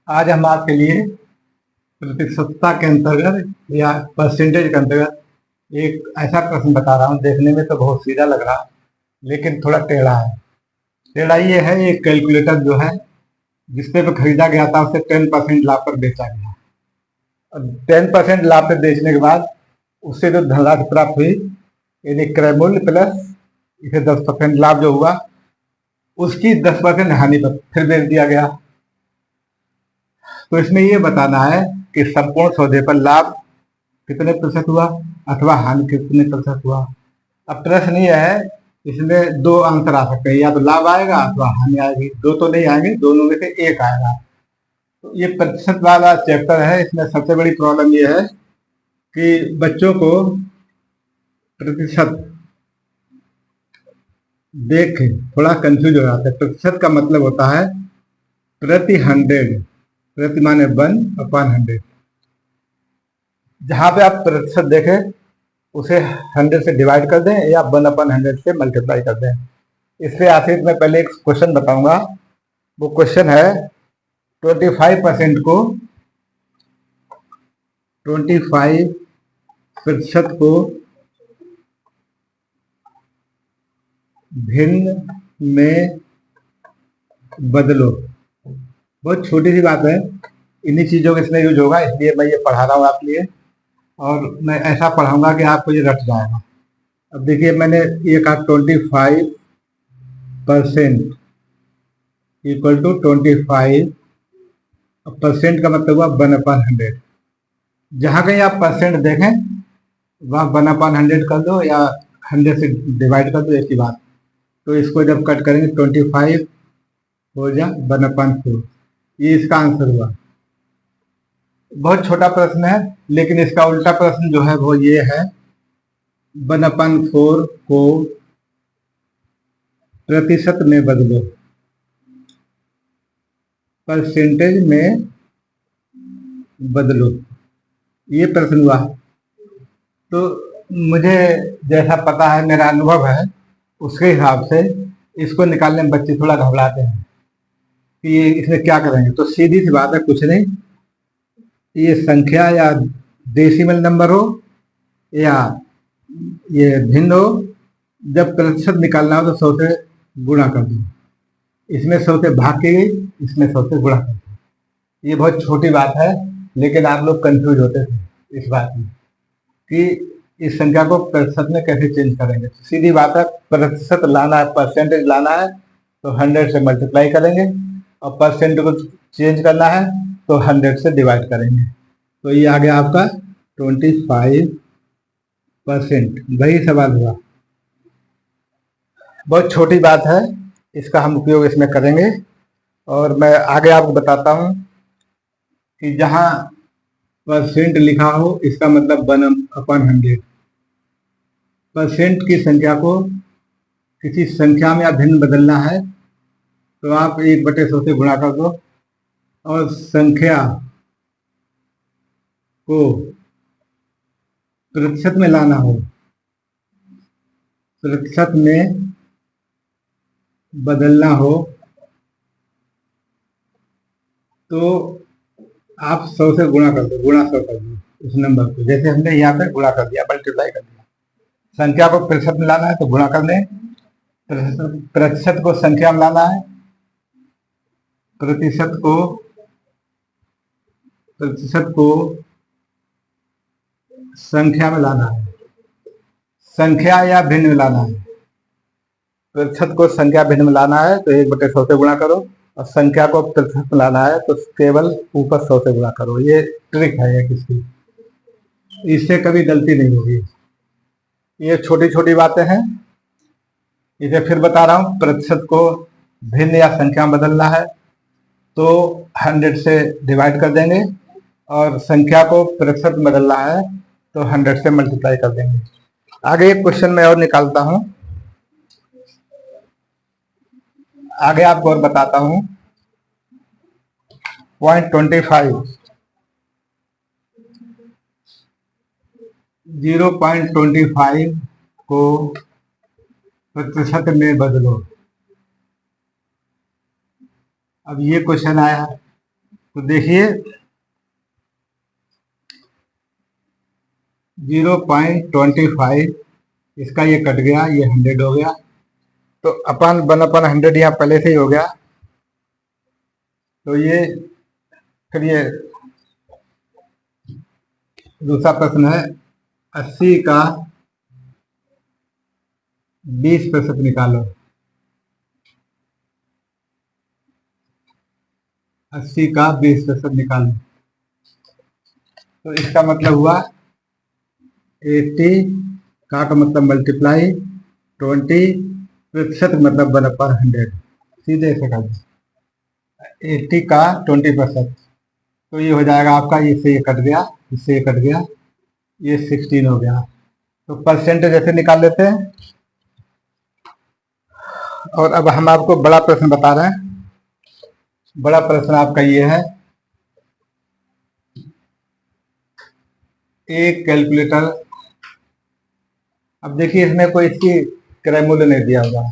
आज हम आपके लिए प्रतिशतता के अंतर्गत या परसेंटेज के अंतर्गत एक ऐसा प्रश्न बता रहा हूँ। देखने में तो बहुत सीधा लग रहा लेकिन थोड़ा टेढ़ा है। टेढ़ा ये है, एक कैलकुलेटर जो है जिसपे पे खरीदा गया था उसे 10% लाभ पर बेचा गया। और 10% लाभ पर बेचने के बाद उससे जो धनराशि प्राप्त हुई यानी क्रय मूल्य प्लस इसे 10% लाभ जो हुआ उसकी 10% हानि पर फिर बेच दिया गया। तो इसमें ये बताना है कि संपूर्ण सौदे पर लाभ कितने प्रतिशत हुआ अथवा हानि कितने प्रतिशत हुआ। अब प्रश्न ये है, इसमें दो आंसर आ सकते हैं, या तो लाभ आएगा अथवा हानि आएगी। दो तो नहीं आएंगे, दोनों में से एक आएगा। तो ये प्रतिशत वाला चैप्टर है। इसमें सबसे बड़ी प्रॉब्लम ये है कि बच्चों को प्रतिशत देख के थोड़ा कंफ्यूज हो जाता है। प्रतिशत का मतलब होता है प्रति 100, प्रति माने 1/100। जहां पे आप प्रतिशत देखें उसे 100 से डिवाइड कर दें या 1/100 से मल्टीप्लाई कर दें। इसलिए आखिर में पहले एक क्वेश्चन बताऊंगा। वो क्वेश्चन है 25% को 25% को भिन्न में बदलो। बहुत छोटी सी बात है, इन्हीं चीजों का इसमें यूज होगा, इसलिए मैं ये पढ़ा रहा हूँ आपके लिए। और मैं ऐसा पढ़ाऊंगा कि आपको ये रट जाएगा। अब देखिए, मैंने ये कहा 25% इक्वल टू 25। परसेंट का मतलब हुआ 1/100। जहां कहीं आप परसेंट देखें वहां 1/100 कर दो या 100 से डिवाइड कर दो, एक ही बात। तो इसको जब कट करेंगे 25 हो जाए 1/4। ये इसका आंसर हुआ। बहुत छोटा प्रश्न है, लेकिन इसका उल्टा प्रश्न जो है वो ये है 1/4 को प्रतिशत में बदलो, परसेंटेज में बदलो। ये प्रश्न हुआ। तो मुझे जैसा पता है, मेरा अनुभव है, उसके हिसाब से इसको निकालने में बच्चे थोड़ा घबराते हैं कि ये इसमें क्या करेंगे। तो सीधी सी बात है, कुछ नहीं। ये संख्या या डेसिमल नंबर हो या ये भिन्न हो, जब प्रतिशत निकालना हो तो 100 से गुणा कर दो। इसमें 100 से भाग की गई, इसमें 100 से गुणा कर दो। ये बहुत छोटी बात है, लेकिन आप लोग कंफ्यूज होते थे इस बात में कि इस संख्या को प्रतिशत में कैसे चेंज करेंगे। तो सीधी बात है, प्रतिशत लाना है, परसेंटेज लाना है तो 100 से मल्टीप्लाई करेंगे, और परसेंट को चेंज करना है तो 100 से डिवाइड करेंगे। तो ये आ गया आपका 25%। वही सवाल हुआ। बहुत छोटी बात है, इसका हम उपयोग इसमें करेंगे। और मैं आगे आपको बताता हूं कि जहां परसेंट लिखा हो इसका मतलब 1/100। परसेंट की संख्या को किसी संख्या में या भिन्न बदलना है तो आप 1/100 से गुणा कर दो, और संख्या को प्रतिशत में लाना हो, प्रतिशत में बदलना हो तो आप 100 से गुणा कर दो, गुणा 100 कर दो उस नंबर को। जैसे हमने यहाँ पे गुणा कर दिया, मल्टीप्लाई कर दिया। संख्या को प्रतिशत में लाना है तो गुणा कर दें, प्रतिशत को संख्या में लाना है, प्रतिशत को संख्या में लाना है, संख्या या भिन्न में लाना है। प्रतिशत को संख्या भिन्न में लाना है तो 1/100 से गुणा करो, और संख्या को प्रतिशत में लाना है तो केवल ऊपर 100 से गुणा करो। ये ट्रिक है एक इसकी, इससे कभी गलती नहीं होगी। ये छोटी छोटी बातें हैं। इसे फिर बता रहा हूं, प्रतिशत को भिन्न या संख्या में बदलना है तो 100 से डिवाइड कर देंगे, और संख्या को प्रतिशत में बदलना है तो 100 से मल्टीप्लाई कर देंगे। आगे एक क्वेश्चन मैं और निकालता हूं, आगे आपको और बताता हूं। 0.25 को प्रतिशत में बदलो। अब ये क्वेश्चन आया, तो देखिए 0.25 इसका ये कट गया, ये 100 हो गया। तो अपन 1/100 यहाँ पहले से ही हो गया। तो ये फिर ये दूसरा प्रश्न है 80 का 20% निकालो। 80 का 20% निकालो। तो इसका मतलब हुआ 80 का मतलब मल्टीप्लाई 20% मतलब 1/100, सीधे से कर 80 का 20%। तो ये हो जाएगा आपका, इससे ये कट गया, इससे ये कट गया, ये 16 हो गया। तो परसेंटेज ऐसे निकाल लेते हैं। और अब हम आपको बड़ा प्रश्न बता रहे हैं। बड़ा प्रश्न आपका ये है, एक कैलकुलेटर। अब देखिए इसमें कोई इसकी क्रय मूल्य नहीं दिया होगा,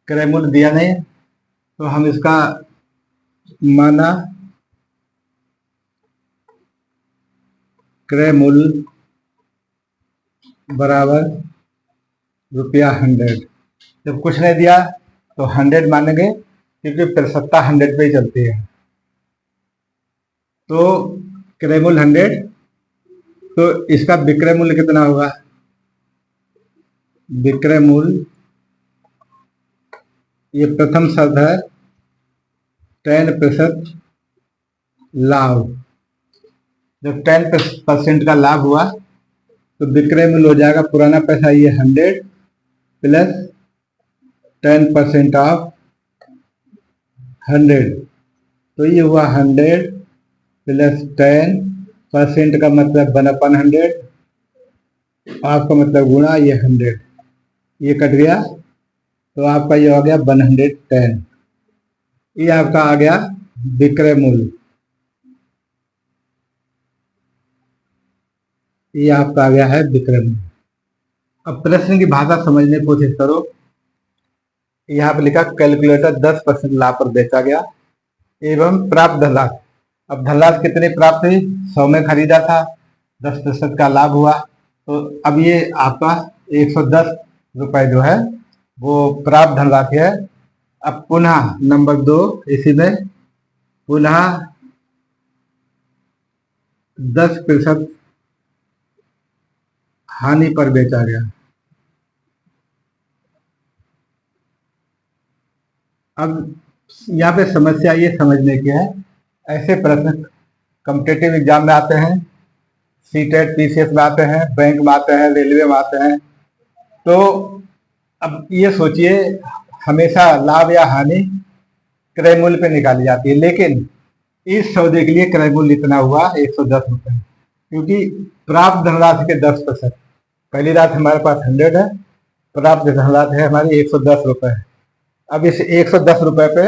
क्रय मूल्य दिया नहीं, तो हम इसका माना क्रय मूल्य बराबर ₹100। जब कुछ नहीं दिया तो 100 मानेंगे, क्योंकि प्रसक्ता 100 पे ही चलती है। तो क्रय मूल्य 100, तो इसका विक्रय मूल्य कितना होगा? विक्रय मूल्य, ये प्रथम शब्द है 10% लाभ। जब 10% का लाभ हुआ तो विक्रय मूल्य हो जाएगा, पुराना पैसा ये 100 प्लस 10% ऑफ 100। तो ये हुआ 100 प्लस 10% का मतलब 1/100, आपका मतलब गुणा ये 100, ये कट गया। तो आपका ये हो गया 110। ये आपका आ गया विक्रय मूल्य। ये आपका आ गया है विक्रय मूल्य। अब प्रश्न की भाषा समझने की कोशिश करो। यहाँ पर लिखा कैलकुलेटर 10% लाभ पर बेचा गया एवं प्राप्त धनराशि। अब धनराशि कितनी प्राप्त हुई? 100 में खरीदा था, 10% का लाभ हुआ, तो अब ये आपका 110 रुपए जो है वो प्राप्त धनराशि है। अब पुनः नंबर 2, इसी में पुनः 10% हानि पर बेचा गया। अब यहाँ पे समस्या ये समझने की है, ऐसे प्रश्न कॉम्पिटिटिव एग्जाम में आते हैं, सीटेट पीसीएस में आते हैं, बैंक में आते हैं, रेलवे में आते हैं। तो अब ये सोचिए, हमेशा लाभ या हानि क्रय मूल्य पे निकाली जाती है, लेकिन इस सौदे के लिए क्रय मूल्य इतना हुआ 110 रुपए, क्योंकि प्राप्त धनराशि के 10%। पहली राशि हमारे पास 100 है, प्राप्त धनराशि है हमारी 110 रुपए। अब इस 110 रुपए पे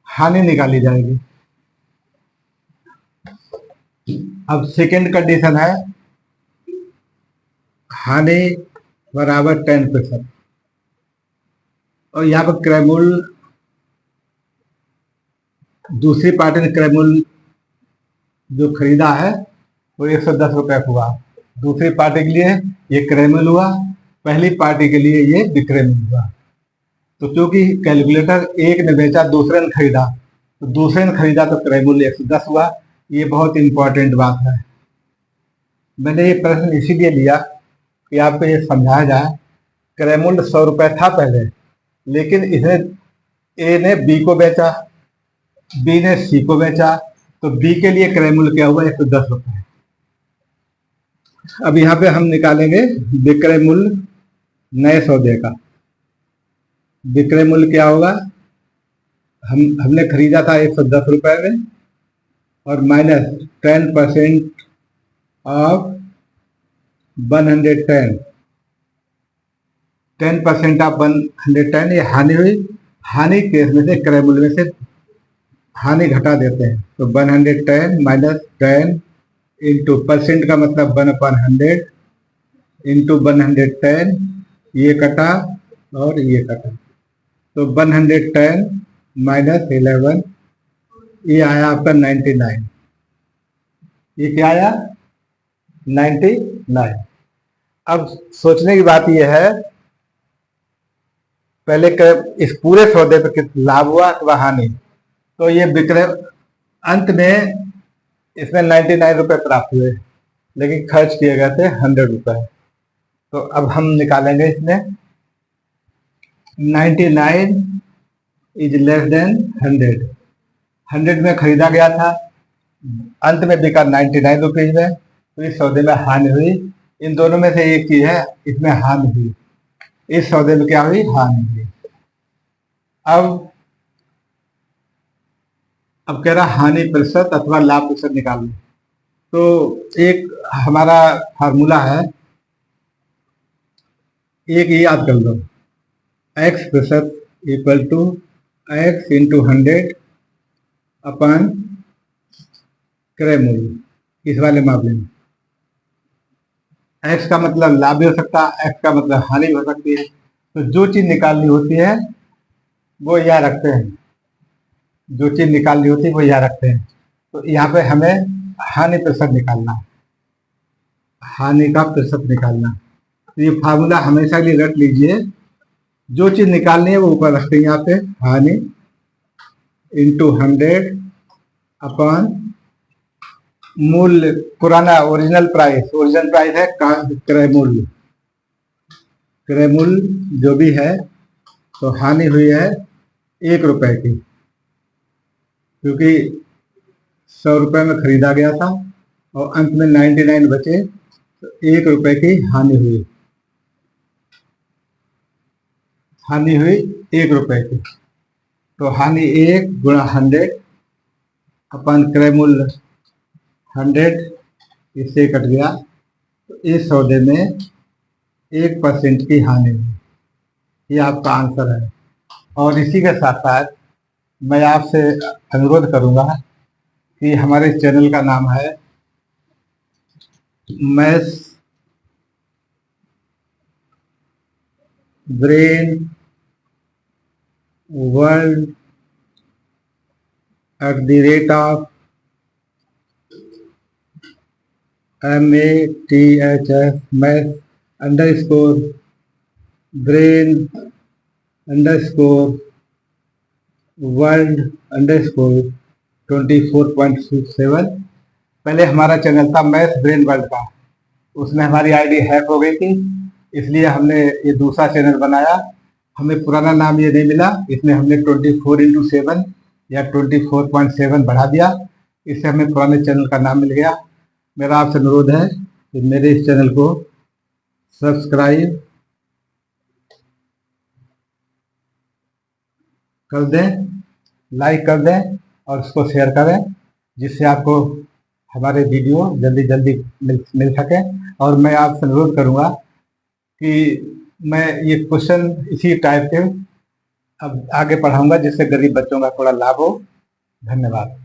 हानि निकाली जाएगी। अब सेकेंड कंडीशन है हानि बराबर 10%, और यहाँ पर क्रय मूल्य, दूसरी पार्टी ने क्रय मूल्य जो खरीदा है वो 110 रुपए हुआ। दूसरी पार्टी के लिए ये क्रय मूल्य हुआ, पहली पार्टी के लिए ये विक्रय मूल्य हुआ। तो क्योंकि कैलकुलेटर एक ने बेचा, दूसरे ने खरीदा, तो दूसरे ने खरीदा तो क्रय मूल्य 110 हुआ। ये बहुत इंपॉर्टेंट बात है। मैंने ये प्रश्न इसीलिए लिया कि आपको ये समझाया जाए, क्रय मूल्य 100 रुपए था पहले, लेकिन इसने ए ने बी को बेचा, बी ने सी को बेचा, तो बी के लिए क्रय मूल्य क्या हुआ? 110 रुपए। अब यहाँ पे हम निकालेंगे विक्रय मूल्य नए सौदे का। विक्रय मूल्य क्या होगा? हमने खरीदा था 110 रुपए में, और माइनस 10% ऑफ 110, 10% ऑफ 110, ये हानि हुई। हानि केस में से क्रय मूल्य में से हानि घटा देते हैं, तो 110 माइनस 10 इंटू परसेंट का मतलब 1/100 इंटू 110, ये कटा और ये कटा, तो 110 माइनस 11 ये आया आपका 99। ये क्या आया? 99। अब सोचने की बात यह है, पहले इस पूरे सौदे पर कितना लाभ हुआ अथवा हानि। तो ये विक्रय अंत में इसमें 99 रुपए प्राप्त हुए, लेकिन खर्च किए गए थे 100 रुपए। तो अब हम निकालेंगे इसमें 99 इज लेस देन 100। 100 में खरीदा गया था, अंत में बिका 99 रुपीज में, तो इस सौदे में हानि हुई। इन दोनों में से एक चीज है, इसमें हानि हुई। इस सौदे में क्या हुई? हानि हुई। अब कह रहा हानि प्रतिशत अथवा लाभ प्रतिशत निकालना। तो एक हमारा फार्मूला है, एक ये याद कर लो, x प्रतिशत इक्वल टू x इंटू 100 अपन क्रय मूल्य। इस वाले मामले में x का मतलब लाभ भी हो सकता है, x का मतलब हानि भी हो सकती है। तो जो चीज निकालनी होती है वो यह रखते हैं, जो चीज निकालनी होती है वो यह रखते हैं। तो यहाँ पे हमें हानि प्रतिशत निकालना, हानि का प्रतिशत निकालना। तो ये फार्मूला हमेशा के लिए रट लीजिए, जो चीज निकालनी है वो ऊपर रखते हैं यहाँ पे, हानि इंटू 100 अपन मूल्य, पुराना ओरिजिनल प्राइस है क्रय मूल्य, क्रय मूल्य जो भी है। तो हानि हुई है 1 रुपए की, क्योंकि 100 रुपए में खरीदा गया था और अंत में 99 बचे, तो 1 रुपए की हानि हुई। हानि हुई 1 रुपए की। तो हानि 1 गुणा 100 अपन क्रय मूल्य 100, इससे कट गया। तो इस सौदे में 1% की हानि हुई। ये आपका आंसर है। और इसी के साथ साथ मैं आपसे अनुरोध करूंगा कि हमारे चैनल का नाम है maths brain world @ MATHS math _ brain world _ 24.67। पहले हमारा चैनल था मैथ ब्रेन वर्ल्ड का, उसमें हमारी आईडी हैक हो गई थी, इसलिए हमने ये दूसरा चैनल बनाया। हमें पुराना नाम ये नहीं मिला, इसमें हमने 24x7 या 24.7 बढ़ा दिया, इससे हमें पुराने चैनल का नाम मिल गया। मेरा आपसे अनुरोध है कि मेरे इस चैनल को सब्सक्राइब कर दें, लाइक कर दें और उसको शेयर करें, जिससे आपको हमारे वीडियो जल्दी जल्दी मिल सके। और मैं आपसे अनुरोध करूंगा कि मैं ये क्वेश्चन इसी टाइप के अब आगे पढ़ाऊंगा, जिससे गरीब बच्चों का थोड़ा लाभ हो। धन्यवाद।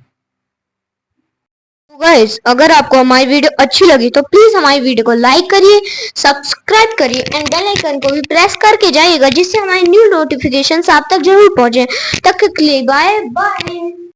गाइस, अगर आपको हमारी वीडियो अच्छी लगी तो प्लीज हमारी वीडियो को लाइक करिए, सब्सक्राइब करिए एंड बेल आइकन को भी प्रेस करके जाइएगा, जिससे हमारी न्यू नोटिफिकेशंस आप तक जरूर पहुंचे। तब तक के लिए बाय बाय।